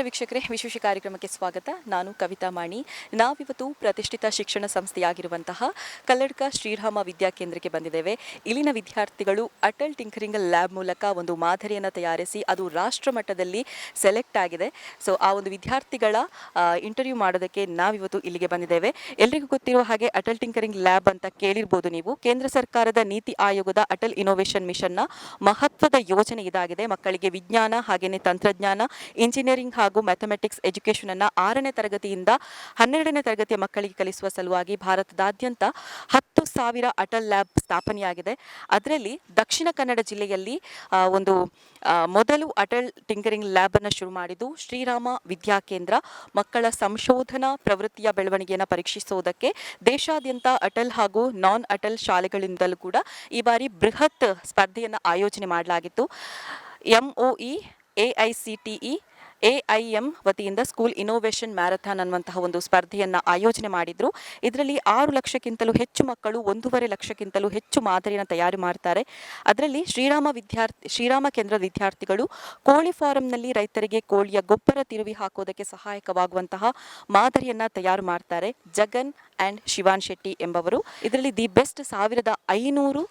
ವೀಕ್ಷಕರೇ, ವಿಶೇಷ ಕಾರ್ಯಕ್ರಮಕ್ಕೆ ಸ್ವಾಗತ. ನಾನು ಕವಿತಾ ಮಾಣಿ. ನಾವಿವತ್ತು ಪ್ರತಿಷ್ಠಿತ ಶಿಕ್ಷಣ ಸಂಸ್ಥೆಯಾಗಿರುವಂತಹ ಕಲ್ಲಡ್ಕ ಶ್ರೀರಾಮ ವಿದ್ಯಾಕೇಂದ್ರಕ್ಕೆ ಬಂದಿದ್ದೇವೆ. ಇಲ್ಲಿನ ವಿದ್ಯಾರ್ಥಿಗಳು ಅಟಲ್ ಟಿಂಕರಿಂಗ್ ಲ್ಯಾಬ್ ಮೂಲಕ ಒಂದು ಮಾದರಿಯನ್ನು ತಯಾರಿಸಿ ಅದು ರಾಷ್ಟ್ರ ಮಟ್ಟದಲ್ಲಿ ಸೆಲೆಕ್ಟ್ ಆಗಿದೆ. ಸೊ ಆ ಒಂದು ವಿದ್ಯಾರ್ಥಿಗಳ ಇಂಟರ್ವ್ಯೂ ಮಾಡೋದಕ್ಕೆ ನಾವಿವತ್ತು ಇಲ್ಲಿಗೆ ಬಂದಿದ್ದೇವೆ. ಎಲ್ರಿಗೂ ಗೊತ್ತಿರುವ ಹಾಗೆ ಅಟಲ್ ಟಿಂಕರಿಂಗ್ ಲ್ಯಾಬ್ ಅಂತ ಕೇಳಿರ್ಬೋದು ನೀವು. ಕೇಂದ್ರ ಸರ್ಕಾರದ ನೀತಿ ಆಯೋಗದ ಅಟಲ್ ಇನೋವೇಷನ್ ಮಿಷನ್ನ ಮಹತ್ವದ ಯೋಜನೆ ಇದಾಗಿದೆ. ಮಕ್ಕಳಿಗೆ ವಿಜ್ಞಾನ ಹಾಗೆಯೇ ತಂತ್ರಜ್ಞಾನ, ಇಂಜಿನಿಯರಿಂಗ್ ಹಾಗೂ ಮ್ಯಾಥಮೆಟಿಕ್ಸ್ ಎಜುಕೇಷನ್ ಅನ್ನು 6ನೇ ತರಗತಿಯಿಂದ 12ನೇ ತರಗತಿಯ ಮಕ್ಕಳಿಗೆ ಕಲಿಸುವ ಸಲುವಾಗಿ ಭಾರತದಾದ್ಯಂತ 10,000 ಅಟಲ್ ಲ್ಯಾಬ್ ಸ್ಥಾಪನೆಯಾಗಿದೆ. ಅದರಲ್ಲಿ ದಕ್ಷಿಣ ಕನ್ನಡ ಜಿಲ್ಲೆಯಲ್ಲಿ ಒಂದು ಮೊದಲು ಅಟಲ್ ಟಿಂಕರಿಂಗ್ ಲ್ಯಾಬ್ ಅನ್ನು ಶುರು ಮಾಡಿದ್ದು ಶ್ರೀರಾಮ ವಿದ್ಯಾಕೇಂದ್ರ. ಮಕ್ಕಳ ಸಂಶೋಧನಾ ಪ್ರವೃತ್ತಿಯ ಬೆಳವಣಿಗೆಯನ್ನು ಪರೀಕ್ಷಿಸುವುದಕ್ಕೆ ದೇಶಾದ್ಯಂತ ಅಟಲ್ ಹಾಗೂ ನಾನ್ ಅಟಲ್ ಶಾಲೆಗಳಿಂದಲೂ ಕೂಡ ಈ ಬಾರಿ ಬೃಹತ್ ಸ್ಪರ್ಧೆಯನ್ನು ಆಯೋಜನೆ ಮಾಡಲಾಗಿತ್ತು. MOE, AICTE, AIM ವತಿಯಿಂದ ಸ್ಕೂಲ್ ಇನೋವೇಷನ್ ಮ್ಯಾರಥಾನ್ ಅನ್ನುವಂತಹ ಒಂದು ಸ್ಪರ್ಧೆಯನ್ನು ಆಯೋಜನೆ ಮಾಡಿದ್ರು. ಇದರಲ್ಲಿ 6 ಲಕ್ಷಕ್ಕಿಂತಲೂ ಹೆಚ್ಚು ಮಕ್ಕಳು 1.5 ಲಕ್ಷಕ್ಕಿಂತಲೂ ಹೆಚ್ಚು ಮಾದರಿಯನ್ನು ತಯಾರು ಮಾಡ್ತಾರೆ. ಅದರಲ್ಲಿ ಶ್ರೀರಾಮ ಕೇಂದ್ರದ ವಿದ್ಯಾರ್ಥಿಗಳು ಕೋಳಿ ಫಾರಂನಲ್ಲಿ ರೈತರಿಗೆ ಕೋಳಿಯ ಗೊಬ್ಬರ ತಿರುವಿ ಹಾಕೋದಕ್ಕೆ ಸಹಾಯಕವಾಗುವಂತಹ ಮಾದರಿಯನ್ನು ತಯಾರು ಮಾಡ್ತಾರೆ. ಜಗನ್ ಆ್ಯಂಡ್ ಶಿವಾನ್ ಶೆಟ್ಟಿ ಎಂಬವರು. ಇದರಲ್ಲಿ ದಿ ಬೆಸ್ಟ್ 1500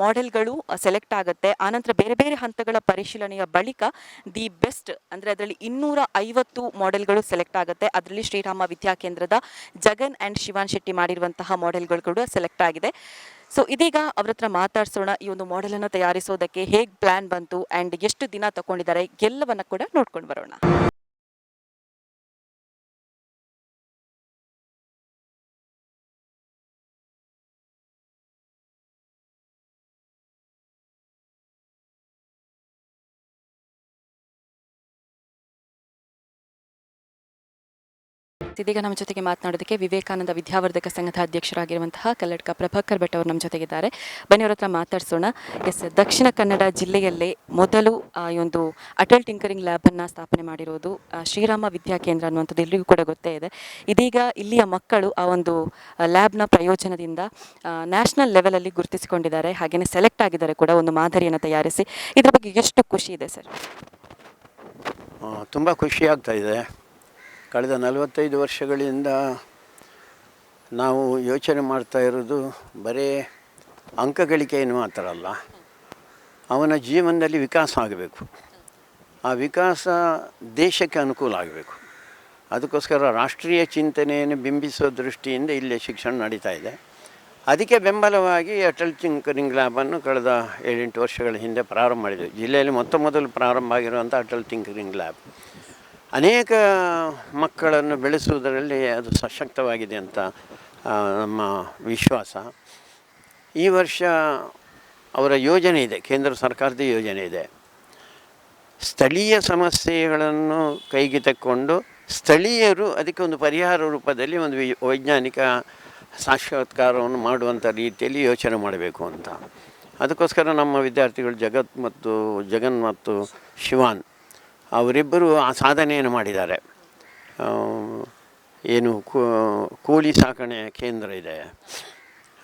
ಮಾಡೆಲ್ಗಳು ಸೆಲೆಕ್ಟ್ ಆಗುತ್ತೆ. ಆನಂತರ ಬೇರೆ ಬೇರೆ ಹಂತಗಳ ಪರಿಶೀಲನೆಯ ಬಳಿಕ ದಿ ಬೆಸ್ಟ್ ಅಂದರೆ ಅದರಲ್ಲಿ 250 ಮಾಡೆಲ್ಗಳು ಸೆಲೆಕ್ಟ್ ಆಗುತ್ತೆ. ಅದರಲ್ಲಿ ಶ್ರೀರಾಮ ವಿದ್ಯಾಕೇಂದ್ರದ ಜಗನ್ ಆ್ಯಂಡ್ ಶಿವಾನ್ ಶೆಟ್ಟಿ ಮಾಡಿರುವಂತಹ ಮಾಡೆಲ್ಗಳು ಕೂಡ ಸೆಲೆಕ್ಟ್ ಆಗಿದೆ. ಸೊ ಇದೀಗ ಅವ್ರ ಹತ್ರ ಮಾತಾಡ್ಸೋಣ. ಈ ಒಂದು ಮಾಡೆಲನ್ನು ತಯಾರಿಸೋದಕ್ಕೆ ಹೇಗೆ ಪ್ಲಾನ್ ಬಂತು ಆ್ಯಂಡ್ ಎಷ್ಟು ದಿನ ತಗೊಂಡಿದ್ದಾರೆ ಎಲ್ಲವನ್ನ ಕೂಡ ನೋಡ್ಕೊಂಡು ಬರೋಣ. ಇದೀಗ ನಮ್ಮ ಜೊತೆಗೆ ಮಾತನಾಡೋದಕ್ಕೆ ವಿವೇಕಾನಂದ ವಿದ್ಯಾವರ್ಧಕ ಸಂಘದ ಅಧ್ಯಕ್ಷರಾಗಿರುವಂತಹ ಕಲ್ಲಡ್ಕ ಪ್ರಭಾಕರ್ ಭಟ್ ಅವರು ನಮ್ಮ ಜೊತೆಗಿದ್ದಾರೆ. ಬನ್ನಿ ಅವ್ರ ಹತ್ರ ಮಾತಾಡ್ಸೋಣ. ದಕ್ಷಿಣ ಕನ್ನಡ ಜಿಲ್ಲೆಯಲ್ಲೇ ಮೊದಲು ಈ ಒಂದು ಅಟಲ್ ಟಿಂಕರಿಂಗ್ ಲ್ಯಾಬನ್ನು ಸ್ಥಾಪನೆ ಮಾಡಿರೋದು ಶ್ರೀರಾಮ ವಿದ್ಯಾಕೇಂದ್ರ ಅನ್ನುವಂಥದ್ದು ಎಲ್ರಿಗೂ ಕೂಡ ಗೊತ್ತೇ ಇದೆ. ಇದೀಗ ಇಲ್ಲಿಯ ಮಕ್ಕಳು ಆ ಒಂದು ಲ್ಯಾಬ್ನ ಪ್ರಯೋಜನದಿಂದ ನ್ಯಾಷನಲ್ ಲೆವೆಲಲ್ಲಿ ಗುರುತಿಸಿಕೊಂಡಿದ್ದಾರೆ, ಹಾಗೆಯೇ ಸೆಲೆಕ್ಟ್ ಆಗಿದ್ದಾರೆ ಕೂಡ ಒಂದು ಮಾದರಿಯನ್ನು ತಯಾರಿಸಿ. ಇದ್ರ ಬಗ್ಗೆ ಎಷ್ಟು ಖುಷಿ ಇದೆ ಸರ್? ತುಂಬ ಖುಷಿ ಆಗ್ತಾ ಇದೆ. ಕಳೆದ 45 ವರ್ಷಗಳಿಂದ ನಾವು ಯೋಚನೆ ಮಾಡ್ತಾ ಇರೋದು ಬರೀ ಅಂಕಗಳಿಕೆಯನ್ನು ಮಾತ್ರ ಅಲ್ಲ, ಅವನ ಜೀವನದಲ್ಲಿ ವಿಕಾಸ ಆಗಬೇಕು. ಆ ವಿಕಾಸ ದೇಶಕ್ಕೆ ಅನುಕೂಲ ಆಗಬೇಕು. ಅದಕ್ಕೋಸ್ಕರ ರಾಷ್ಟ್ರೀಯ ಚಿಂತನೆಯನ್ನು ಬಿಂಬಿಸುವ ದೃಷ್ಟಿಯಿಂದ ಇಲ್ಲಿ ಶಿಕ್ಷಣ ನಡೀತಾ ಇದೆ. ಅದಕ್ಕೆ ಬೆಂಬಲವಾಗಿ ಅಟಲ್ ಟಿಂಕರಿಂಗ್ ಲ್ಯಾಬನ್ನು ಕಳೆದ 7-8 ವರ್ಷಗಳ ಹಿಂದೆ ಪ್ರಾರಂಭ ಮಾಡಿದ್ವಿ. ಜಿಲ್ಲೆಯಲ್ಲಿ ಮೊದಲು ಪ್ರಾರಂಭ ಆಗಿರುವಂಥ ಅಟಲ್ ಟಿಂಕರಿಂಗ್ ಲ್ಯಾಬ್ ಅನೇಕ ಮಕ್ಕಳನ್ನು ಬೆಳೆಸುವುದರಲ್ಲಿ ಅದು ಸಶಕ್ತವಾಗಿದೆ ಅಂತ ನಮ್ಮ ವಿಶ್ವಾಸ. ಈ ವರ್ಷ ಅವರ ಯೋಜನೆ ಇದೆ, ಕೇಂದ್ರ ಸರ್ಕಾರದ ಯೋಜನೆ ಇದೆ. ಸ್ಥಳೀಯ ಸಮಸ್ಯೆಗಳನ್ನು ಕೈಗೆ ತಕ್ಕೊಂಡು ಸ್ಥಳೀಯರು ಅದಕ್ಕೆ ಒಂದು ಪರಿಹಾರ ರೂಪದಲ್ಲಿ ಒಂದು ವೈಜ್ಞಾನಿಕ ಸಾಕ್ಷಾತ್ಕಾರವನ್ನು ಮಾಡುವಂಥ ರೀತಿಯಲ್ಲಿ ಯೋಚನೆ ಮಾಡಬೇಕು ಅಂತ. ಅದಕ್ಕೋಸ್ಕರ ನಮ್ಮ ವಿದ್ಯಾರ್ಥಿಗಳು ಜಗನ್ ಮತ್ತು ಶಿವಾನ್ ಅವರಿಬ್ಬರು ಆ ಸಾಧನೆಯನ್ನು ಮಾಡಿದ್ದಾರೆ. ಏನು ಕೋಳಿ ಸಾಕಣೆ ಕೇಂದ್ರ ಇದೆ,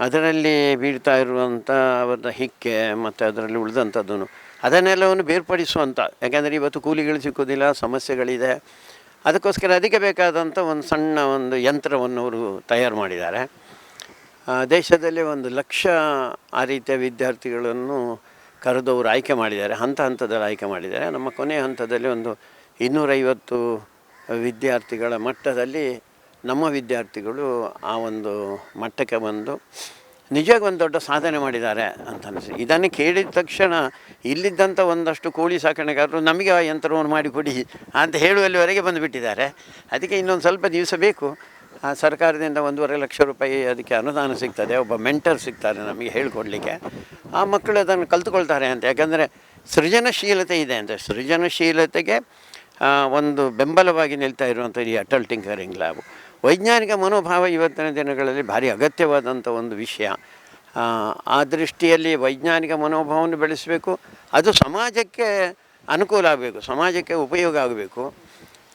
ಅದರಲ್ಲಿ ಬೀಳ್ತಾ ಇರುವಂಥ ಅವರ ಹಿಕ್ಕೆ ಮತ್ತು ಅದರಲ್ಲಿ ಉಳಿದಂಥದ್ದನ್ನು ಅದನ್ನೆಲ್ಲವನ್ನು ಬೇರ್ಪಡಿಸುವಂಥ, ಯಾಕೆಂದರೆ ಇವತ್ತು ಕೂಲಿಗಳು ಸಿಕ್ಕೋದಿಲ್ಲ, ಸಮಸ್ಯೆಗಳಿದೆ. ಅದಕ್ಕೋಸ್ಕರ ಅದಕ್ಕೆ ಬೇಕಾದಂಥ ಒಂದು ಸಣ್ಣ ಒಂದು ಯಂತ್ರವನ್ನು ಅವರು ತಯಾರು ಮಾಡಿದ್ದಾರೆ. ದೇಶದಲ್ಲಿ 1,00,000 ಆ ರೀತಿಯ ವಿದ್ಯಾರ್ಥಿಗಳನ್ನು ಕರೆದವರು ಆಯ್ಕೆ ಮಾಡಿದ್ದಾರೆ, ಹಂತದಲ್ಲಿ ಆಯ್ಕೆ ಮಾಡಿದ್ದಾರೆ. ನಮ್ಮ ಕೊನೆಯ ಹಂತದಲ್ಲಿ ಒಂದು 250 ವಿದ್ಯಾರ್ಥಿಗಳ ಮಟ್ಟದಲ್ಲಿ ನಮ್ಮ ವಿದ್ಯಾರ್ಥಿಗಳು ಆ ಒಂದು ಮಟ್ಟಕ್ಕೆ ಬಂದು ನಿಜವಾಗಿ ಒಂದು ದೊಡ್ಡ ಸಾಧನೆ ಮಾಡಿದ್ದಾರೆ ಅಂತ ಅನಿಸಿ. ಇದನ್ನು ಕೇಳಿದ ತಕ್ಷಣ ಇಲ್ಲಿದ್ದಂಥ ಒಂದಷ್ಟು ಕೋಳಿ ಸಾಕಣೆಗಾರರು ನಮಗೆ ಆ ಯಂತ್ರವನ್ನು ಮಾಡಿಕೊಡಿ ಅಂತ ಹೇಳುವಲ್ಲಿವರೆಗೆ ಬಂದುಬಿಟ್ಟಿದ್ದಾರೆ. ಅದಕ್ಕೆ ಇನ್ನೊಂದು ಸ್ವಲ್ಪ ದಿವಸ ಬೇಕು. ಸರ್ಕಾರದಿಂದ 1.5 ಲಕ್ಷ ರೂಪಾಯಿ ಅದಕ್ಕೆ ಅನುದಾನ ಸಿಗ್ತದೆ. ಒಬ್ಬ ಮೆಂಟರ್ ಸಿಗ್ತಾರೆ ನಮಗೆ ಹೇಳಿಕೊಡ್ಲಿಕ್ಕೆ. ಆ ಮಕ್ಕಳು ಅದನ್ನು ಕಲ್ತ್ಕೊಳ್ತಾರೆ ಅಂತ. ಯಾಕಂದರೆ ಸೃಜನಶೀಲತೆ ಇದೆ ಅಂತ. ಸೃಜನಶೀಲತೆಗೆ ಒಂದು ಬೆಂಬಲವಾಗಿ ನಿಲ್ತಾ ಇರುವಂಥ ಈ ಅಟಲ್ ಟಿಂಕರಿಂಗ್ ಲ್ಯಾಬ್ ವೈಜ್ಞಾನಿಕ ಮನೋಭಾವ ಇವತ್ತಿನ ದಿನಗಳಲ್ಲಿ ಭಾರಿ ಅಗತ್ಯವಾದಂಥ ಒಂದು ವಿಷಯ. ಆ ದೃಷ್ಟಿಯಲ್ಲಿ ವೈಜ್ಞಾನಿಕ ಮನೋಭಾವವನ್ನು ಬೆಳೆಸಬೇಕು. ಅದು ಸಮಾಜಕ್ಕೆ ಅನುಕೂಲ ಆಗಬೇಕು, ಸಮಾಜಕ್ಕೆ ಉಪಯೋಗ ಆಗಬೇಕು.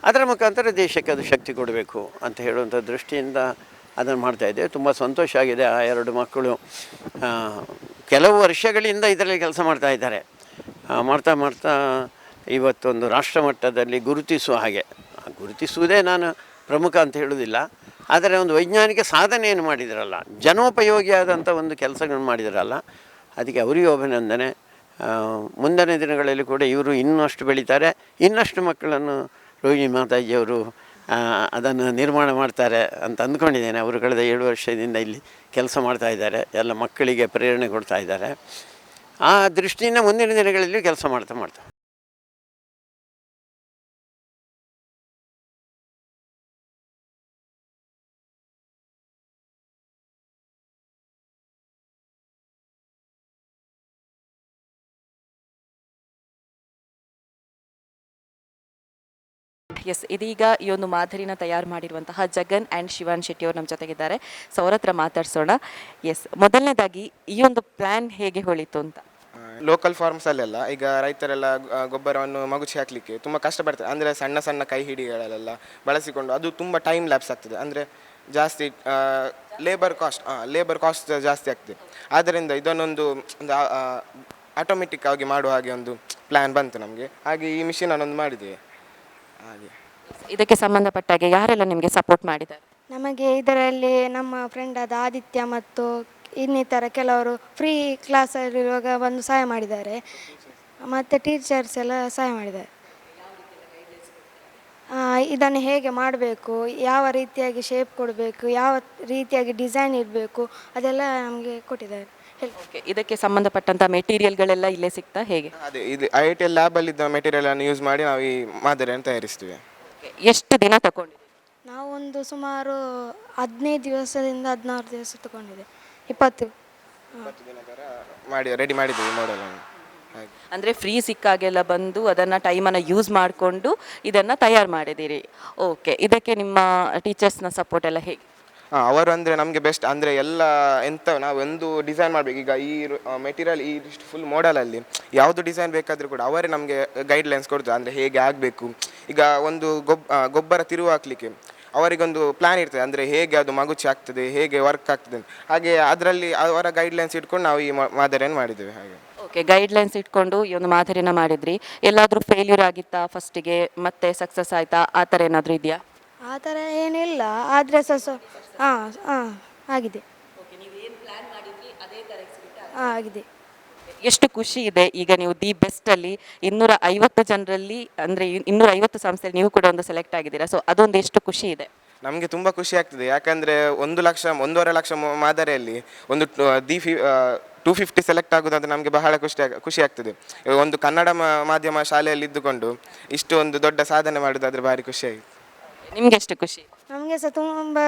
ಅದರ ಮುಖಾಂತರ ದೇಶಕ್ಕೆ ಅದು ಶಕ್ತಿ ಕೊಡಬೇಕು ಅಂತ ಹೇಳುವಂಥ ದೃಷ್ಟಿಯಿಂದ ಅದನ್ನು ಮಾಡ್ತಾಯಿದ್ದೇವೆ. ತುಂಬ ಸಂತೋಷ ಆಗಿದೆ. ಆ 2 ಮಕ್ಕಳು ಕೆಲವು ವರ್ಷಗಳಿಂದ ಇದರಲ್ಲಿ ಕೆಲಸ ಮಾಡ್ತಾಯಿದ್ದಾರೆ. ಮಾಡ್ತಾ ಇವತ್ತೊಂದು ರಾಷ್ಟ್ರ ಮಟ್ಟದಲ್ಲಿ ಗುರುತಿಸುವ ಹಾಗೆ ಗುರುತಿಸುವುದೇ ನಾನು ಪ್ರಮುಖ ಅಂತ ಹೇಳುವುದಿಲ್ಲ, ಆದರೆ ಒಂದು ವೈಜ್ಞಾನಿಕ ಸಾಧನೆಯನ್ನು ಮಾಡಿದರಲ್ಲ, ಜನೋಪಯೋಗಿಯಾದಂಥ ಒಂದು ಕೆಲಸಗಳನ್ನು ಮಾಡಿದರಲ್ಲ, ಅದಕ್ಕೆ ಅವರಿಗೂ ಅಭಿನಂದನೆ. ಮುಂದಿನ ದಿನಗಳಲ್ಲಿ ಕೂಡ ಇವರು ಇನ್ನಷ್ಟು ಬೆಳೀತಾರೆ, ಇನ್ನಷ್ಟು ಮಕ್ಕಳನ್ನು ರೋಹಿಣಿ ಮಾತಾಜಿಯವರು ಅದನ್ನು ನಿರ್ಮಾಣ ಮಾಡ್ತಾರೆ ಅಂತ ಅಂದ್ಕೊಂಡಿದ್ದೇನೆ. ಅವರು ಕಳೆದ 7 ವರ್ಷದಿಂದ ಇಲ್ಲಿ ಕೆಲಸ ಮಾಡ್ತಾಯಿದ್ದಾರೆ, ಎಲ್ಲ ಮಕ್ಕಳಿಗೆ ಪ್ರೇರಣೆ ಕೊಡ್ತಾ ಇದ್ದಾರೆ. ಆ ದೃಷ್ಟಿಯಿಂದ ಮುಂದಿನ ದಿನಗಳಲ್ಲಿ ಕೆಲಸ ಮಾಡ್ತಾ ಎಸ್, ಇದೀಗ ಈ ಒಂದು ಮಾದರಿನ ತಯಾರು ಮಾಡಿರುವಂತಹ ಜಗನ್ ಆ್ಯಂಡ್ ಶಿವಾನ್ ಶೆಟ್ಟಿ ಅವರು ನಮ್ಮ ಜೊತೆಗಿದ್ದಾರೆ. ಸೊ ಅವ್ರ ಹತ್ರ ಮಾತಾಡ್ಸೋಣ. ಎಸ್, ಮೊದಲನೇದಾಗಿ ಈ ಒಂದು ಪ್ಲ್ಯಾನ್ ಹೇಗೆ ಹೊಳಿತು ಅಂತ? ಲೋಕಲ್ ಫಾರ್ಮ್ಸಲ್ಲೆಲ್ಲ ಈಗ ರೈತರೆಲ್ಲ ಗೊಬ್ಬರವನ್ನು ಮಗುಚಿ ಹಾಕಲಿಕ್ಕೆ ತುಂಬ ಕಷ್ಟಪಡ್ತಾರೆ. ಅಂದರೆ ಸಣ್ಣ ಸಣ್ಣ ಕೈ ಹಿಡಿಗಳೆಲ್ಲ ಬಳಸಿಕೊಂಡು ಅದು ತುಂಬ ಟೈಮ್ ಲ್ಯಾಪ್ಸ್ ಆಗ್ತದೆ. ಅಂದರೆ ಜಾಸ್ತಿ ಲೇಬರ್ ಕಾಸ್ಟ್ ಜಾಸ್ತಿ ಆಗ್ತದೆ. ಆದ್ದರಿಂದ ಇದನ್ನೊಂದು ಆಟೋಮೆಟಿಕ್ ಆಗಿ ಮಾಡುವ ಹಾಗೆ ಒಂದು ಪ್ಲ್ಯಾನ್ ಬಂತು ನಮಗೆ. ಹಾಗೆ ಈ ಮಿಷಿನನ್ನೊಂದು ಮಾಡಿದ್ದೇವೆ. ಹಾಗೆ ಇದಕ್ಕೆ ಸಂಬಂಧಪಟ್ಟಾಗೆ ಯಾರೆಲ್ಲ ನಿಮಗೆ ಸಪೋರ್ಟ್ ಮಾಡಿದ್ದಾರೆ? ನಮಗೆ ಇದರಲ್ಲಿ ನಮ್ಮ ಫ್ರೆಂಡ್ ಆದ ಆದಿತ್ಯ ಮತ್ತು ಇನ್ನಿತರ ಕೆಲವರು ಫ್ರೀ ಕ್ಲಾಸಲ್ಲಿರುವಾಗ ಬಂದು ಸಹಾಯ ಮಾಡಿದ್ದಾರೆ, ಮತ್ತು ಟೀಚರ್ಸ್ ಎಲ್ಲ ಸಹಾಯ ಮಾಡಿದ್ದಾರೆ. ಇದನ್ನು ಹೇಗೆ ಮಾಡಬೇಕು, ಯಾವ ರೀತಿಯಾಗಿ ಶೇಪ್ ಕೊಡಬೇಕು, ಯಾವ ರೀತಿಯಾಗಿ ಡಿಸೈನ್ ಇರಬೇಕು, ಅದೆಲ್ಲ ನಮಗೆ ಕೊಟ್ಟಿದ್ದಾರೆ. ಓಕೆ, ಇದಕ್ಕೆ ಸಂಬಂಧಪಟ್ಟಂಥ ಮೆಟೀರಿಯಲ್ಗಳೆಲ್ಲ ಇಲ್ಲೇ ಸಿಗ್ತಾ ಹೇಗೆ? ಅದೇ ಇದು IITL ಲ್ಯಾಬಲ್ಲಿದ್ದ ಮೆಟೀರಿಯಲನ್ನು ಯೂಸ್ ಮಾಡಿ ನಾವು ಈ ಮಾದರಿಯನ್ನು ತಯಾರಿಸ್ತೀವಿ. ಎಷ್ಟು ದಿನ ತಗೊಂಡಿದ್ದೀವಿ? ನಾವು ಒಂದು ಸುಮಾರು 15 ದಿವಸದಿಂದ 16 ದಿವಸ ತಗೊಂಡಿದೆ. 20 ದಿನದ ಮಾಡಿ ರೆಡಿ ಮಾಡಿದ್ದೀವಿ ಮಾಡೆಲನ್ನು. ಹಾಗೆ ಅಂದರೆ ಫ್ರೀ ಸಿಕ್ಕಾಗೆಲ್ಲ ಬಂದು ಅದನ್ನು ಟೈಮನ್ನು ಯೂಸ್ ಮಾಡಿಕೊಂಡು ಇದನ್ನು ತಯಾರು ಮಾಡಿದ್ದೀರಿ. ಓಕೆ, ಇದಕ್ಕೆ ನಿಮ್ಮ ಟೀಚರ್ಸ್ನ ಸಪೋರ್ಟ್ ಎಲ್ಲ ಹೇಗೆ? ಅವರು ಅಂದರೆ ನಮಗೆ ಬೆಸ್ಟ್. ಅಂದರೆ ಎಲ್ಲ ನಾವು ಒಂದು ಡಿಸೈನ್ ಮಾಡಬೇಕು. ಈಗ ಈ ಮೆಟೀರಿಯಲ್ ಈ ಫುಲ್ ಮಾಡಲಲ್ಲಿ ಯಾವುದು ಡಿಸೈನ್ ಬೇಕಾದರೂ ಕೂಡ ಅವರೇ ನಮಗೆ ಗೈಡ್ಲೈನ್ಸ್ ಕೊಡ್ತಾರೆ. ಅಂದರೆ ಹೇಗೆ ಆಗಬೇಕು. ಈಗ ಒಂದು ಗೊಬ್ಬರ ತಿರುವು ಹಾಕಲಿಕ್ಕೆ ಅವರಿಗೊಂದು ಪ್ಲ್ಯಾನ್ ಇರ್ತದೆ. ಅಂದರೆ ಹೇಗೆ ಅದು ಮಗುಚಿ ಆಗ್ತದೆ, ಹೇಗೆ ವರ್ಕ್ ಆಗ್ತದೆ, ಹಾಗೆ ಅದರಲ್ಲಿ ಅವರ ಗೈಡ್ಲೈನ್ಸ್ ಇಟ್ಕೊಂಡು ನಾವು ಈ ಮಾದರಿಯನ್ನು ಮಾಡಿದ್ದೇವೆ. ಹಾಗೆ ಓಕೆ, ಗೈಡ್ಲೈನ್ಸ್ ಇಟ್ಕೊಂಡು ಈ ಒಂದು ಮಾದರಿನ ಮಾಡಿದ್ರಿ. ಎಲ್ಲಾದರೂ ಫೇಲ್ಯೂರ್ ಆಗಿತ್ತಾ ಫಸ್ಟಿಗೆ, ಮತ್ತೆ ಸಕ್ಸಸ್ ಆಯಿತಾ, ಆ ಥರ ಏನಾದರೂ ಇದೆಯಾ? ಆ ಥರ ಏನಿಲ್ಲ, ಆದರೆ ಆಗಿದೆ. ಆಗಿದೆ. ಎಷ್ಟು ಖುಷಿ ಇದೆ ಈಗ ನೀವು ದಿ ಬೆಸ್ಟಲ್ಲಿ 250 ಜನರಲ್ಲಿ, ಅಂದರೆ 250 ಸಂಸ್ಥೆಯಲ್ಲಿ ನೀವು ಕೂಡ ಒಂದು ಸೆಲೆಕ್ಟ್ ಆಗಿದ್ದೀರಾ. ಸೊ ಅದೊಂದು ಎಷ್ಟು ಖುಷಿ ಇದೆ? ನಮಗೆ ತುಂಬ ಖುಷಿ ಆಗ್ತದೆ. ಯಾಕಂದರೆ 1,00,000 1.5 ಲಕ್ಷ ಮಾದರಿಯಲ್ಲಿ ಒಂದು 250 ಸೆಲೆಕ್ಟ್ ಆಗೋದಂದ್ರೆ ನಮಗೆ ಬಹಳ ಖುಷಿ ಆಗ್ತದೆ. ಒಂದು ಕನ್ನಡ ಮಾಧ್ಯಮ ಶಾಲೆಯಲ್ಲಿ ಇದ್ದುಕೊಂಡು ಇಷ್ಟು ಒಂದು ದೊಡ್ಡ ಸಾಧನೆ ಮಾಡೋದಾದರೆ ಭಾರಿ ಖುಷಿಯಾಗಿದೆ. ನಿಮ್ಗೆ ಎಷ್ಟು ಖುಷಿ? ನಮಗೆ ಸಹ ತುಂಬ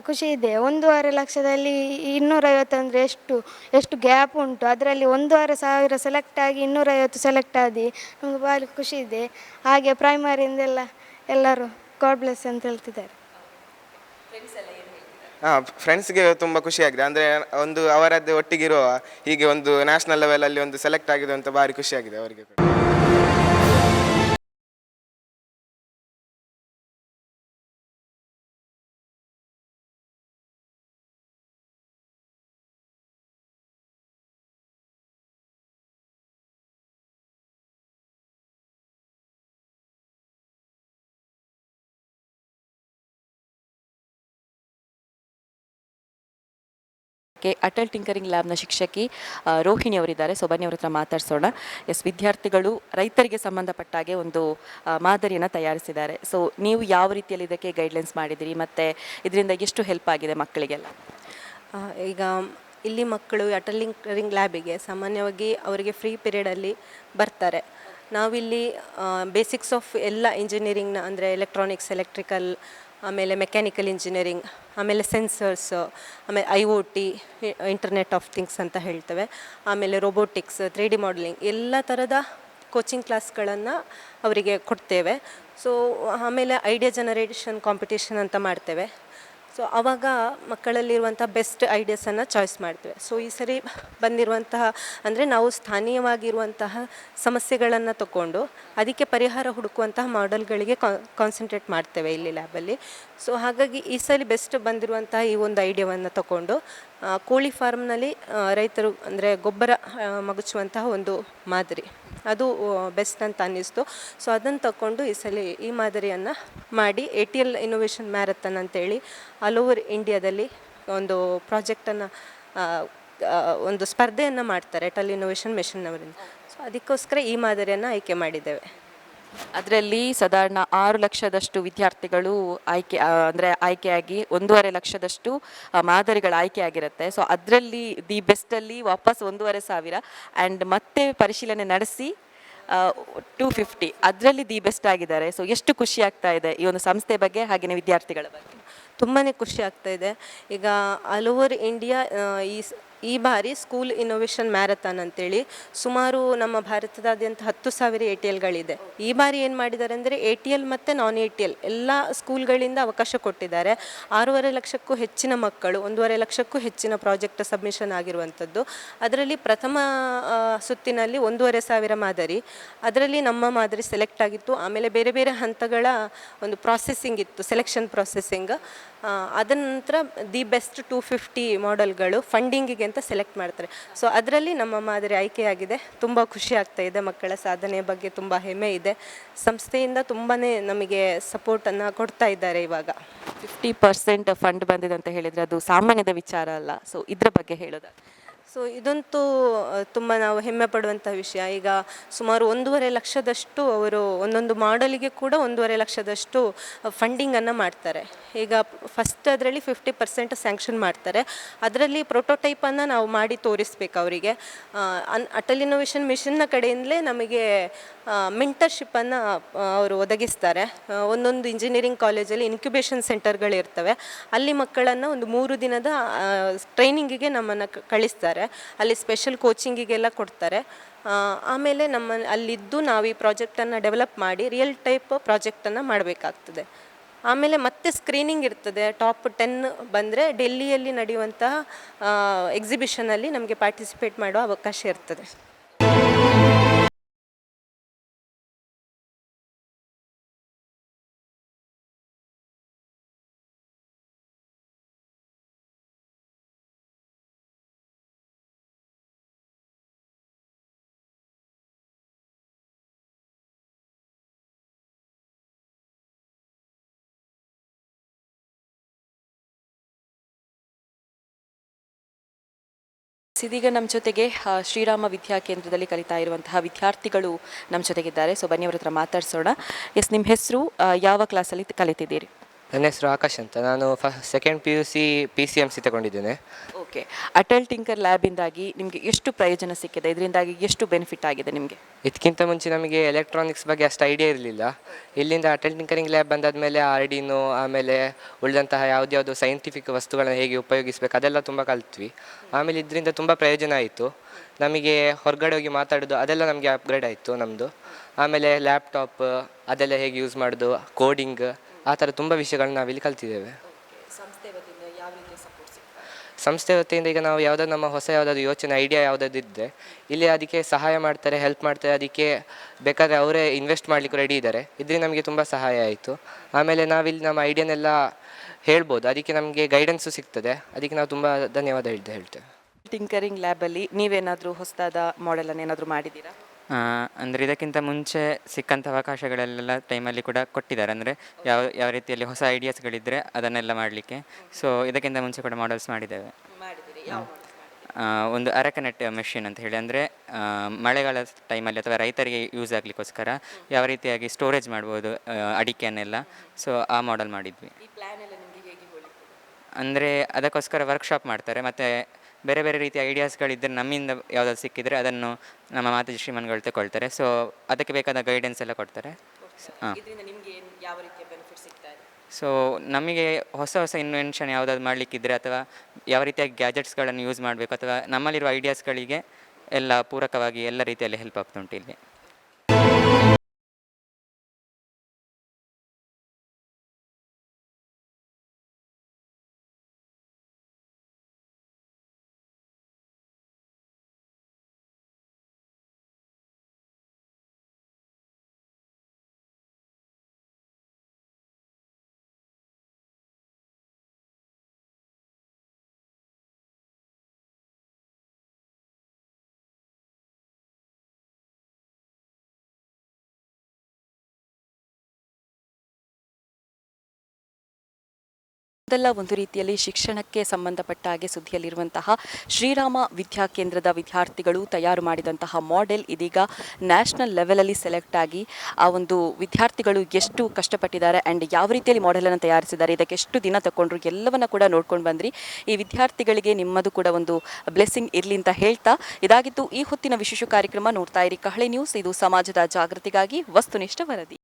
ಖುಷಿ ಇದೆ. 1.5 ಲಕ್ಷದಲ್ಲಿ 250 ಅಂದರೆ ಎಷ್ಟು ಗ್ಯಾಪ್ ಉಂಟು. ಅದರಲ್ಲಿ 1,500 ಸೆಲೆಕ್ಟ್ ಆಗಿ 250 ಸೆಲೆಕ್ಟ್ ಆಗಿ ನಮಗೆ ಭಾಳ ಖುಷಿ ಇದೆ. ಹಾಗೆ ಪ್ರೈಮರಿಯಿಂದೆಲ್ಲ ಎಲ್ಲರೂ ಗಾಡ್ ಬ್ಲೆಸ್ ಅಂತ ಹೇಳ್ತಿದ್ದಾರೆ. ಫ್ರೆಂಡ್ಸ್ಗೆ ತುಂಬ ಖುಷಿಯಾಗಿದೆ. ಅಂದರೆ ಒಂದು ಅವರದ್ದು ಒಟ್ಟಿಗಿರುವ ಹೀಗೆ ಒಂದು ನ್ಯಾಷನಲ್ ಲೆವೆಲಲ್ಲಿ ಒಂದು ಸೆಲೆಕ್ಟ್ ಆಗಿದೆ ಅಂತ ಭಾರಿ ಖುಷಿಯಾಗಿದೆ ಅವರಿಗೆ. ಅಟಲ್ ಟಿಂಕರಿಂಗ್ ಲ್ಯಾಬ್ನ ಶಿಕ್ಷಕಿ ರೋಹಿಣಿ ಅವರಿದ್ದಾರೆ. ಸೊ ಬನ್ನಿ ಅವ್ರ ಹತ್ರ ಮಾತಾಡ್ಸೋಣ. ಎಸ್, ವಿದ್ಯಾರ್ಥಿಗಳು ರೈತರಿಗೆ ಸಂಬಂಧಪಟ್ಟಾಗೆ ಒಂದು ಮಾದರಿಯನ್ನು ತಯಾರಿಸಿದ್ದಾರೆ. ಸೊ ನೀವು ಯಾವ ರೀತಿಯಲ್ಲಿ ಇದಕ್ಕೆ ಗೈಡ್ಲೈನ್ಸ್ ಮಾಡಿದಿರಿ ಮತ್ತು ಇದರಿಂದ ಎಷ್ಟು ಹೆಲ್ಪ್ ಆಗಿದೆ ಮಕ್ಕಳಿಗೆಲ್ಲ? ಈಗ ಇಲ್ಲಿ ಮಕ್ಕಳು ಅಟಲ್ ಟಿಂಕರಿಂಗ್ ಲ್ಯಾಬಿಗೆ ಸಾಮಾನ್ಯವಾಗಿ ಅವರಿಗೆ ಫ್ರೀ ಪೀರಿಯಡಲ್ಲಿ ಬರ್ತಾರೆ. ನಾವಿಲ್ಲಿ ಬೇಸಿಕ್ಸ್ ಆಫ್ ಎಲ್ಲ ಇಂಜಿನಿಯರಿಂಗ್ನ, ಅಂದರೆ ಎಲೆಕ್ಟ್ರಾನಿಕ್ಸ್, ಎಲೆಕ್ಟ್ರಿಕಲ್, ಆಮೇಲೆ ಮೆಕ್ಯಾನಿಕಲ್ ಇಂಜಿನಿಯರಿಂಗ್, ಆಮೇಲೆ ಸೆನ್ಸರ್ಸ್, ಆಮೇಲೆ IoT, ಇಂಟರ್ನೆಟ್ ಆಫ್ ಥಿಂಗ್ಸ್ ಅಂತ ಹೇಳ್ತೇವೆ, ಆಮೇಲೆ ರೋಬೋಟಿಕ್ಸ್, 3D ಮಾಡಲಿಂಗ್, ಎಲ್ಲ ಥರದ ಕೋಚಿಂಗ್ ಕ್ಲಾಸ್ಗಳನ್ನು ಅವರಿಗೆ ಕೊಡ್ತೇವೆ. ಸೊ ಆಮೇಲೆ ಐಡಿಯಾ ಜನರೇಷನ್ ಕಾಂಪಿಟೇಷನ್ ಅಂತ ಮಾಡ್ತೇವೆ. ಸೊ ಆವಾಗ ಮಕ್ಕಳಲ್ಲಿರುವಂಥ ಬೆಸ್ಟ್ ಐಡಿಯಾಸನ್ನು ಚಾಯ್ಸ್ ಮಾಡ್ತೇವೆ. ಸೊ ಈ ಸರಿ ಬಂದಿರುವಂತಹ, ಅಂದರೆ ನಾವು ಸ್ಥಾನೀಯವಾಗಿರುವಂತಹ ಸಮಸ್ಯೆಗಳನ್ನು ತಗೊಂಡು ಅದಕ್ಕೆ ಪರಿಹಾರ ಹುಡುಕುವಂತಹ ಮಾಡೆಲ್ಗಳಿಗೆ ಕಾನ್ಸಂಟ್ರೇಟ್ ಮಾಡ್ತೇವೆ ಇಲ್ಲಿ ಲ್ಯಾಬಲ್ಲಿ. ಸೊ ಹಾಗಾಗಿ ಈ ಸಲ ಬೆಸ್ಟ್ ಬಂದಿರುವಂತಹ ಈ ಒಂದು ಐಡಿಯಾವನ್ನು ತಗೊಂಡು ಕೋಳಿ ಫಾರ್ಮ್ನಲ್ಲಿ ರೈತರು ಅಂದರೆ ಗೊಬ್ಬರ ಮಗುಚುವಂತಹ ಒಂದು ಮಾದರಿ ಅದು ಬೆಸ್ಟ್ ಅಂತ ಅನ್ನಿಸ್ತು. ಸೊ ಅದನ್ನು ತಗೊಂಡು ಈ ಸಲ ಈ ಮಾದರಿಯನ್ನು ಮಾಡಿ ATL ಇನ್ನೋವೇಷನ್ ಮ್ಯಾರಥಾನ್ ಅಂತೇಳಿ ಆಲ್ ಓವರ್ ಇಂಡಿಯಾದಲ್ಲಿ ಒಂದು ಪ್ರಾಜೆಕ್ಟನ್ನು ಒಂದು ಸ್ಪರ್ಧೆಯನ್ನು ಮಾಡ್ತಾರೆ ATL ಇನ್ನೋವೇಷನ್ ಮಿಷನ್ನವರಿಂದ. ಸೊ ಅದಕ್ಕೋಸ್ಕರ ಈ ಮಾದರಿಯನ್ನು ಆಯ್ಕೆ ಮಾಡಿದ್ದೇವೆ. ಅದರಲ್ಲಿ ಸಾಧಾರಣ 6 ಲಕ್ಷದಷ್ಟು ವಿದ್ಯಾರ್ಥಿಗಳು ಆಯ್ಕೆಯಾಗಿ 1.5 ಲಕ್ಷದಷ್ಟು ಮಾದರಿಗಳು ಆಯ್ಕೆಯಾಗಿರುತ್ತೆ. ಸೊ ಅದರಲ್ಲಿ ದಿ ಬೆಸ್ಟಲ್ಲಿ ವಾಪಸ್ 1,500 ಆ್ಯಂಡ್ ಮತ್ತೆ ಪರಿಶೀಲನೆ ನಡೆಸಿ 250 ಅದರಲ್ಲಿ ದಿ ಬೆಸ್ಟ್ ಆಗಿದ್ದಾರೆ. ಸೊ ಎಷ್ಟು ಖುಷಿ ಆಗ್ತಾ ಇದೆ ಈ ಒಂದು ಸಂಸ್ಥೆ ಬಗ್ಗೆ ಹಾಗೆಯೇ ವಿದ್ಯಾರ್ಥಿಗಳ ಬಗ್ಗೆ? ತುಂಬಾ ಖುಷಿ ಆಗ್ತಾ ಇದೆ. ಈಗ ಆಲ್ ಓವರ್ ಇಂಡಿಯಾ ಈ ಬಾರಿ ಸ್ಕೂಲ್ ಇನ್ನೋವೇಷನ್ ಮ್ಯಾರಥಾನ್ ಅಂತೇಳಿ ಸುಮಾರು ನಮ್ಮ ಭಾರತದಾದ್ಯಂತ 10,000 ATLಗಳಿದೆ. ಈ ಬಾರಿ ಏನು ಮಾಡಿದ್ದಾರೆ ಅಂದರೆ ATL ಮತ್ತು ನಾನ್ ATL ಎಲ್ಲ ಸ್ಕೂಲ್ಗಳಿಂದ ಅವಕಾಶ ಕೊಟ್ಟಿದ್ದಾರೆ. 6.5 ಲಕ್ಷಕ್ಕೂ ಹೆಚ್ಚಿನ ಮಕ್ಕಳು, 1.5 ಲಕ್ಷಕ್ಕೂ ಹೆಚ್ಚಿನ ಪ್ರಾಜೆಕ್ಟ್ ಸಬ್ಮಿಷನ್ ಆಗಿರುವಂಥದ್ದು. ಅದರಲ್ಲಿ ಪ್ರಥಮ ಸುತ್ತಿನಲ್ಲಿ 1,500 ಮಾದರಿ, ಅದರಲ್ಲಿ ನಮ್ಮ ಮಾದರಿ ಸೆಲೆಕ್ಟ್ ಆಗಿತ್ತು. ಆಮೇಲೆ ಬೇರೆ ಬೇರೆ ಹಂತಗಳ ಒಂದು ಪ್ರಾಸೆಸಿಂಗ್ ಇತ್ತು, ಸೆಲೆಕ್ಷನ್ ಪ್ರಾಸೆಸಿಂಗ್. ಅದರ ನಂತರ ದಿ ಬೆಸ್ಟ್ 250 ಮಾಡೆಲ್ಗಳು ಫಂಡಿಂಗಿಗೆ ಅಂತ ಸೆಲೆಕ್ಟ್ ಮಾಡ್ತಾರೆ. ಸೊ ಅದರಲ್ಲಿ ನಮ್ಮ ಮಾದರಿ ಆಯ್ಕೆಯಾಗಿದೆ. ತುಂಬ ಖುಷಿ ಆಗ್ತಾ ಇದೆ. ಮಕ್ಕಳ ಸಾಧನೆಯ ಬಗ್ಗೆ ತುಂಬ ಹೆಮ್ಮೆ ಇದೆ. ಸಂಸ್ಥೆಯಿಂದ ತುಂಬಾ ನಮಗೆ ಸಪೋರ್ಟನ್ನು ಕೊಡ್ತಾ ಇದ್ದಾರೆ. ಇವಾಗ 50% ಫಂಡ್ ಬಂದಿದೆ ಅಂತ ಹೇಳಿದರೆ ಅದು ಸಾಮಾನ್ಯದ ವಿಚಾರ ಅಲ್ಲ. ಸೊ ಇದ್ರ ಬಗ್ಗೆ ಹೇಳೋದು? ಸೊ ಇದಂತೂ ತುಂಬ ನಾವು ಹೆಮ್ಮೆ ಪಡುವಂಥ ವಿಷಯ. ಈಗ ಸುಮಾರು 1.5 ಲಕ್ಷದಷ್ಟು ಅವರು ಒಂದೊಂದು ಮಾಡಲಿಗೆ ಕೂಡ 1.5 ಲಕ್ಷದಷ್ಟು ಫಂಡಿಂಗನ್ನು ಮಾಡ್ತಾರೆ. ಈಗ ಫಸ್ಟ್ ಅದರಲ್ಲಿ 50% ಸ್ಯಾಂಕ್ಷನ್ ಮಾಡ್ತಾರೆ. ಅದರಲ್ಲಿ ಪ್ರೊಟೋಟೈಪನ್ನು ನಾವು ಮಾಡಿ ತೋರಿಸ್ಬೇಕು ಅವರಿಗೆ. ATL ಇನ್ನೋವೇಷನ್ ಮಿಷನ್ನ ಕಡೆಯಿಂದಲೇ ನಮಗೆ ಮೆಂಟರ್ಶಿಪ್ಪನ್ನು ಅವರು ಒದಗಿಸ್ತಾರೆ. ಒಂದೊಂದು ಇಂಜಿನಿಯರಿಂಗ್ ಕಾಲೇಜಲ್ಲಿ ಇನ್ಕ್ಯುಬೇಷನ್ ಸೆಂಟರ್ಗಳಿರ್ತವೆ. ಅಲ್ಲಿ ಮಕ್ಕಳನ್ನು ಒಂದು 3 ದಿನದ ಟ್ರೈನಿಂಗಿಗೆ ನಮ್ಮನ್ನು ಕಳಿಸ್ತಾರೆ. ಅಲ್ಲಿ ಸ್ಪೆಷಲ್ ಕೋಚಿಂಗಿಗೆಲ್ಲ ಕೊಡ್ತಾರೆ. ಆಮೇಲೆ ಅಲ್ಲಿದ್ದು ನಾವು ಈ ಪ್ರಾಜೆಕ್ಟನ್ನು ಡೆವಲಪ್ ಮಾಡಿ ರಿಯಲ್ ಟೈಪ್ ಪ್ರಾಜೆಕ್ಟನ್ನು ಮಾಡಬೇಕಾಗ್ತದೆ. ಆಮೇಲೆ ಮತ್ತೆ ಸ್ಕ್ರೀನಿಂಗ್ ಇರ್ತದೆ. ಟಾಪ್ 10 ಬಂದರೆ ಡೆಲ್ಲಿಯಲ್ಲಿ ನಡೆಯುವಂತಹ ಎಕ್ಸಿಬಿಷನಲ್ಲಿ ನಮಗೆ ಪಾರ್ಟಿಸಿಪೇಟ್ ಮಾಡೋ ಅವಕಾಶ ಇರ್ತದೆ. ಇದೀಗ ನಮ್ಮ ಜೊತೆಗೆ ಶ್ರೀರಾಮ ವಿದ್ಯಾಕೇಂದ್ರದಲ್ಲಿ ಕಲಿತಾ ಇರುವಂತಹ ವಿದ್ಯಾರ್ಥಿಗಳು ನಮ್ಮ ಜೊತೆಗಿದ್ದಾರೆ. ಸೊ ಬನ್ನಿ ಅವ್ರ ಹತ್ರ ಮಾತಾಡ್ಸೋಣ. ಎಸ್, ನಿಮ್ಮ ಹೆಸರು, ಯಾವ ಕ್ಲಾಸಲ್ಲಿ ಕಲಿತಿದ್ದೀರಿ? ನನ್ನ ಹೆಸರು ಆಕಾಶ್ ಅಂತ. ನಾನು ಸೆಕೆಂಡ್ PUC PCMC ತಗೊಂಡಿದ್ದೇನೆ. ಓಕೆ. ಅಟಲ್ ಟಿಂಕರ್ ಲ್ಯಾಬಿಂದಾಗಿ ನಿಮಗೆ ಎಷ್ಟು ಪ್ರಯೋಜನ ಸಿಕ್ಕಿದೆ? ಇದರಿಂದಾಗಿ ಎಷ್ಟು ಬೆನಿಫಿಟ್ ಆಗಿದೆ ನಿಮಗೆ? ಇದಕ್ಕಿಂತ ಮುಂಚೆ ನಮಗೆ ಎಲೆಕ್ಟ್ರಾನಿಕ್ಸ್ ಬಗ್ಗೆ ಅಷ್ಟು ಐಡಿಯಾ ಇರಲಿಲ್ಲ. ಇಲ್ಲಿಂದ ಅಟಲ್ ಟಿಂಕರಿಂಗ್ ಲ್ಯಾಬ್ ಬಂದಾದಮೇಲೆ ಆರ್ಡಿನೋ, ಆಮೇಲೆ ಉಳಿದಂತಹ ಯಾವುದ್ಯಾವುದು ಸೈಂಟಿಫಿಕ್ ವಸ್ತುಗಳನ್ನು ಹೇಗೆ ಉಪಯೋಗಿಸಬೇಕು ಅದೆಲ್ಲ ತುಂಬ ಕಲ್ತ್ವಿ. ಆಮೇಲೆ ಇದರಿಂದ ತುಂಬ ಪ್ರಯೋಜನ ಆಯಿತು. ನಮಗೆ ಹೊರಗಡೆ ಹೋಗಿ ಮಾತಾಡೋದು ಅದೆಲ್ಲ ನಮಗೆ ಅಪ್ಗ್ರೇಡ್ ಆಯಿತು ನಮ್ಮದು. ಆಮೇಲೆ ಲ್ಯಾಪ್ಟಾಪ್ ಅದೆಲ್ಲ ಹೇಗೆ ಯೂಸ್ ಮಾಡೋದು, ಕೋಡಿಂಗ್, ಆ ಥರ ತುಂಬ ವಿಷಯಗಳನ್ನ ನಾವಿಲ್ಲಿ ಕಲ್ತಿದ್ದೇವೆ. ಸಂಸ್ಥೆ ವತಿಯಿಂದ ಈಗ ನಾವು ಯಾವುದಾದ್ರು ನಮ್ಮ ಹೊಸ ಯಾವುದಾದ್ರು ಯೋಚನೆ, ಐಡಿಯಾ ಯಾವುದಾದ್ರು ಇದ್ದರೆ ಇಲ್ಲಿ ಅದಕ್ಕೆ ಸಹಾಯ ಮಾಡ್ತಾರೆ, ಹೆಲ್ಪ್ ಮಾಡ್ತಾರೆ. ಅದಕ್ಕೆ ಬೇಕಾದರೆ ಅವರೇ ಇನ್ವೆಸ್ಟ್ ಮಾಡಲಿಕ್ಕೆ ರೆಡಿ ಇದ್ದಾರೆ. ಇದರಿಂದ ನಮಗೆ ತುಂಬ ಸಹಾಯ ಆಯಿತು. ಆಮೇಲೆ ನಾವಿಲ್ಲಿ ನಮ್ಮ ಐಡಿಯಾನೆಲ್ಲ ಹೇಳ್ಬೋದು, ಅದಕ್ಕೆ ನಮಗೆ ಗೈಡೆನ್ಸು ಸಿಗ್ತದೆ. ಅದಕ್ಕೆ ನಾವು ತುಂಬ ಧನ್ಯವಾದ ಹೇಳ್ತೇವೆ. ಟಿಂಕರಿಂಗ್ ಲ್ಯಾಬಲ್ಲಿ ನೀವೇನಾದರೂ ಹೊಸದಾದ ಮಾಡೆಲನ್ನು ಏನಾದರೂ ಮಾಡಿದ್ದೀರಾ? ಅಂದರೆ ಇದಕ್ಕಿಂತ ಮುಂಚೆ ಸಿಕ್ಕಂಥ ಅವಕಾಶಗಳೆಲ್ಲ ಟೈಮಲ್ಲಿ ಕೂಡ ಕೊಟ್ಟಿದ್ದಾರೆ. ಅಂದರೆ ಯಾವ ರೀತಿಯಲ್ಲಿ ಹೊಸ ಐಡಿಯಾಸ್ಗಳಿದ್ದರೆ ಅದನ್ನೆಲ್ಲ ಮಾಡಲಿಕ್ಕೆ. ಸೊ ಇದಕ್ಕಿಂತ ಮುಂಚೆ ಕೂಡ ಮಾಡೆಲ್ಸ್ ಮಾಡಿದ್ದೇವೆ. ಒಂದು ಅರಕನೆಟ್ ಮೆಷಿನ್ ಅಂತ ಹೇಳಿ, ಅಂದರೆ ಮಳೆಗಾಲ ಟೈಮಲ್ಲಿ ಅಥವಾ ರೈತರಿಗೆ ಯೂಸ್ ಆಗಲಿಕ್ಕೋಸ್ಕರ ಯಾವ ರೀತಿಯಾಗಿ ಸ್ಟೋರೇಜ್ ಮಾಡ್ಬೋದು ಅಡಿಕೆಯನ್ನೆಲ್ಲ. ಸೊ ಆ ಮಾಡೆಲ್ ಮಾಡಿದ್ವಿ. ಅಂದರೆ ಅದಕ್ಕೋಸ್ಕರ ವರ್ಕ್ಶಾಪ್ ಮಾಡ್ತಾರೆ. ಮತ್ತು ಬೇರೆ ಬೇರೆ ರೀತಿಯ ಐಡಿಯಾಸ್ಗಳಿದ್ದರೆ ನಮ್ಮಿಂದ ಯಾವುದಾದ್ರು ಸಿಕ್ಕಿದರೆ ಅದನ್ನು ನಮ್ಮ ಮಾತಾಜಿ ಶ್ರೀಮನ್ಗಳು ತಗೊಳ್ತಾರೆ. ಸೊ ಅದಕ್ಕೆ ಬೇಕಾದ ಗೈಡೆನ್ಸ್ ಎಲ್ಲ ಕೊಡ್ತಾರೆ. ಹಾಂ. ಸೊ ನಮಗೆ ಹೊಸ ಹೊಸ ಇನ್ವೆನ್ಷನ್ ಯಾವುದಾದ್ರು ಮಾಡಲಿಕ್ಕಿದ್ರೆ ಅಥವಾ ಯಾವ ರೀತಿಯ ಗ್ಯಾಜೆಟ್ಸ್ಗಳನ್ನು ಯೂಸ್ ಮಾಡಬೇಕು ಅಥವಾ ನಮ್ಮಲ್ಲಿರುವ ಐಡಿಯಾಸ್ಗಳಿಗೆ ಎಲ್ಲ ಪೂರಕವಾಗಿ ಎಲ್ಲ ರೀತಿಯಲ್ಲಿ ಹೆಲ್ಪ್ ಆಗ್ತುಂಟು ಇಲ್ಲಿ. ಇದೆಲ್ಲ ಒಂದು ರೀತಿಯಲ್ಲಿ ಶಿಕ್ಷಣಕ್ಕೆ ಸಂಬಂಧಪಟ್ಟ ಹಾಗೆ ಸುದ್ದಿಯಲ್ಲಿರುವಂತಹ ಶ್ರೀರಾಮ ವಿದ್ಯಾಕೇಂದ್ರದ ವಿದ್ಯಾರ್ಥಿಗಳು ತಯಾರು ಮಾಡಿದಂತಹ ಮಾಡೆಲ್ ಇದೀಗ ನ್ಯಾಷನಲ್ ಲೆವೆಲಲ್ಲಿ ಸೆಲೆಕ್ಟ್ ಆಗಿ ಆ ಒಂದು ವಿದ್ಯಾರ್ಥಿಗಳು ಎಷ್ಟು ಕಷ್ಟಪಟ್ಟಿದ್ದಾರೆ ಆ್ಯಂಡ್ ಯಾವ ರೀತಿಯಲ್ಲಿ ಮಾಡೆಲನ್ನು ತಯಾರಿಸಿದ್ದಾರೆ, ಇದಕ್ಕೆ ಎಷ್ಟು ದಿನ ತಗೊಂಡ್ರು ಎಲ್ಲವನ್ನ ಕೂಡ ನೋಡ್ಕೊಂಡು ಬಂದ್ರಿ. ಈ ವಿದ್ಯಾರ್ಥಿಗಳಿಗೆ ನಿಮ್ಮದು ಕೂಡ ಒಂದು ಬ್ಲೆಸ್ಸಿಂಗ್ ಇರಲಿ ಅಂತ ಹೇಳ್ತಾ ಇದಾಗಿತ್ತು ಈ ಹೊತ್ತಿನ ವಿಶೇಷ ಕಾರ್ಯಕ್ರಮ. ನೋಡ್ತಾ ಇರಿ ಕಹಳೆ ನ್ಯೂಸ್, ಇದು ಸಮಾಜದ ಜಾಗೃತಿಗಾಗಿ ವಸ್ತುನಿಷ್ಠ ವರದಿ.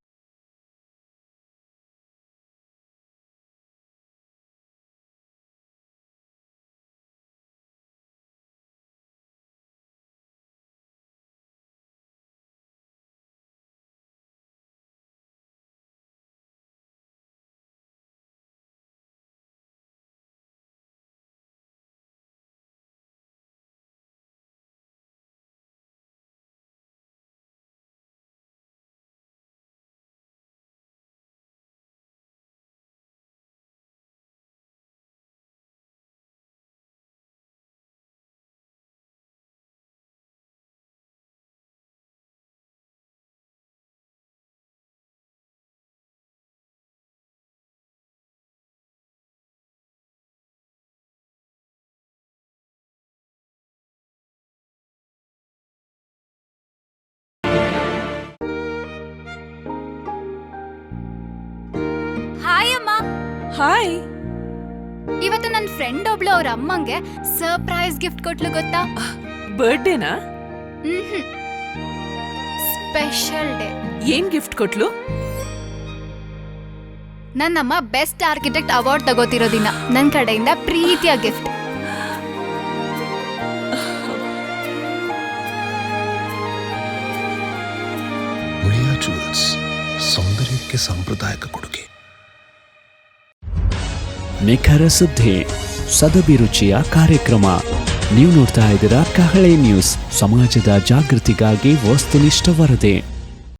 ಹಾಯ್ ಅಮ್ಮ. ಹಾಯ್. ಇವತ್ತು ನನ್ನ ಫ್ರೆಂಡ್ ಒಬ್ಳು ಅವ್ರ ಅಮ್ಮಂಗೆ ಸರ್ಪ್ರೈಸ್ ಗಿಫ್ಟ್ ಕೊಟ್ಲು ಗೊತ್ತಾ? ಬರ್ಡೇನಾ? Special day. ಏನ್ ಗಿಫ್ಟ್ ಕೊಟ್ಲು? ನನ್ನಮ್ಮ ಬೆಸ್ಟ್ ಆರ್ಕಿಟೆಕ್ಟ್ ಅವಾರ್ಡ್ ತಗೋತಿರೋ ದಿನ ನನ್ನ ಕಡೆಯಿಂದ ಪ್ರೀತಿಯ ಗಿಫ್ಟ್. ಉಳಿಯಾ ಜ್ಯುವೆಲ್ಸ್, ಸೌಂದರ್ಯಕ್ಕೆ ಸಾಂಪ್ರದಾಯಿಕ ಕೊಡುಗೆ. ನಿಖರ ಸುದ್ದಿ, ಸದಭಿರುಚಿಯ ಕಾರ್ಯಕ್ರಮ. ನೀವು ನೋಡ್ತಾ ಇದ್ದೀರಾ ಕಹಳೆ ನ್ಯೂಸ್, ಸಮಾಜದ ಜಾಗೃತಿಗಾಗಿ ವಸ್ತುನಿಷ್ಠ ವರದಿ.